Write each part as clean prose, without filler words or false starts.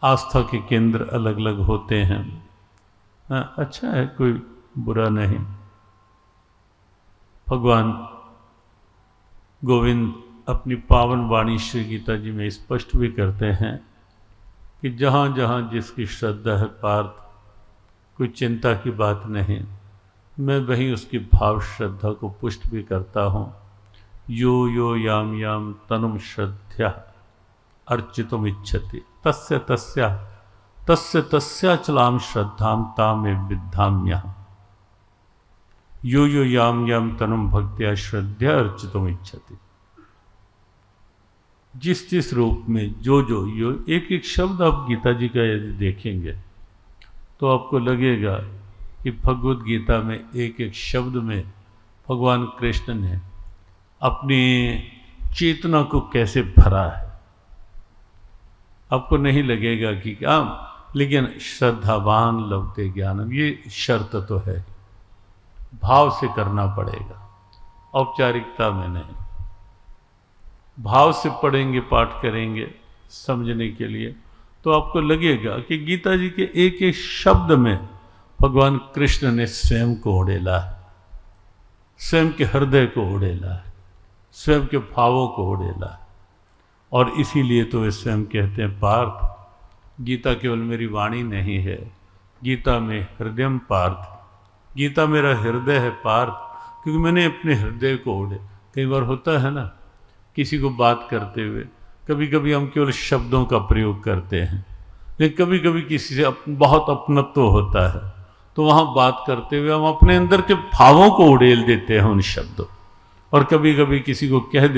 आस्था के केंद्र अलग अलग होते हैं। अच्छा है, कोई बुरा नहीं। भगवान गोविंद अपनी पावन वाणी श्री गीता जी में स्पष्ट भी करते हैं कि जहाँ जहाँ जिसकी श्रद्धा है पार्थ, कोई चिंता की बात नहीं, मैं वहीं उसकी भाव श्रद्धा को पुष्ट भी करता हूँ। यो यो याम याम तनुम श्रद्धा अर्चितुम इच्छति तस्य तस्या तस्य तस्याचलाम श्रद्धाम तामेव विद्धाम्यहम्। यो यो याम याम तनुम भक्त्या श्रद्धा अर्चितुम इच्छति। जिस जिस रूप में जो जो यो एक एक शब्द आप गीता जी का यदि देखेंगे तो आपको लगेगा कि भगवद गीता में एक एक शब्द में भगवान कृष्ण ने अपनी चेतना को कैसे भरा है। आपको नहीं लगेगा कि क्या, लेकिन श्रद्धावान लभते ज्ञानम, ये शर्त तो है, भाव से करना पड़ेगा, औपचारिकता में नहीं। भाव से पढ़ेंगे, पाठ करेंगे समझने के लिए, तो आपको लगेगा कि गीता जी के एक एक शब्द में भगवान कृष्ण ने स्वयं को उड़ेला है, स्वयं के हृदय को उड़ेला है, स्वयं के भावों को उड़ेला है। और इसीलिए तो वे स्वयं कहते हैं पार्थ, गीता केवल मेरी वाणी नहीं है, गीता में हृदयम पार्थ, गीता मेरा हृदय है पार्थ, क्योंकि मैंने अपने हृदय को उड़े। कई बार होता है ना, किसी को बात करते हुए कभी कभी हम केवल शब्दों का प्रयोग करते हैं, लेकिन कभी कभी किसी से बहुत अपनत्व होता है, तो वहाँ बात करते हुए हम अपने अंदर के भावों को उड़ेल देते हैं उन शब्दों। और कभी कभी किसी को कह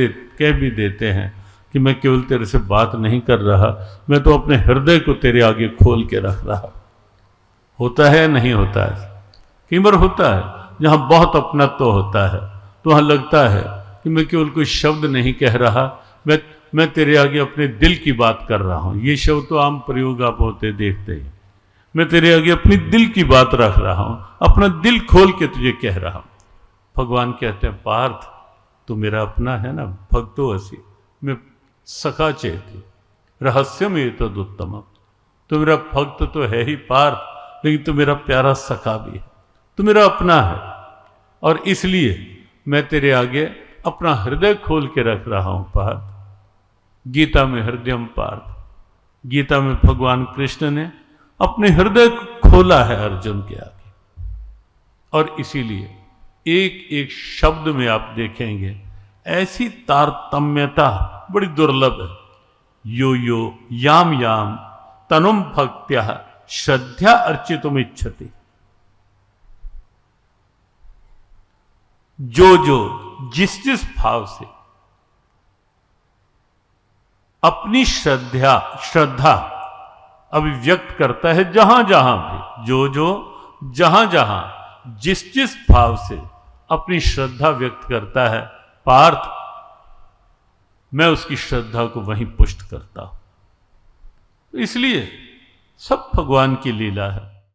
भी देते हैं कि मैं केवल तेरे से बात नहीं कर रहा, मैं तो अपने हृदय को तेरे आगे खोल के रख रहा। होता है नहीं होता है? कई बार होता है जहाँ बहुत अपनत्व होता है, तो वहाँ लगता है कि मैं केवल कोई शब्द नहीं कह रहा, मैं तेरे आगे अपने दिल की बात कर रहा हूँ। ये शब्द तो आम प्रयोग आप होते देखते ही। मैं तेरे आगे अपनी दिल की बात रख रहा हूँ, अपना दिल खोल के तुझे कह रहा हूँ। भगवान कहते हैं पार्थ, तू मेरा अपना है ना, भक्तो असि मैं सखा चेती रहस्यम एतदुत्तमम्। तू मेरा भक्त तो है ही पार्थ, लेकिन तू मेरा प्यारा सखा भी है, तू मेरा अपना है। और इसलिए मैं तेरे आगे अपना हृदय खोल के रख रहा हूं पार्थ। गीता में हृदयम पार्थ, गीता में भगवान कृष्ण ने अपने हृदय को खोला है अर्जुन के आगे। और इसीलिए एक एक शब्द में आप देखेंगे ऐसी तारतम्यता बड़ी दुर्लभ है। यो यो याम याम तनुम भक्त्या श्रद्धा अर्चितुम इच्छति। जो जो जिस जिस भाव से अपनी श्रद्धा अभिव्यक्त करता है, जहां जहां भी, जो जो जहां जहां जिस जिस भाव से अपनी श्रद्धा व्यक्त करता है पार्थ, मैं उसकी श्रद्धा को वहीं पुष्ट करता हूं। इसलिए सब भगवान की लीला है।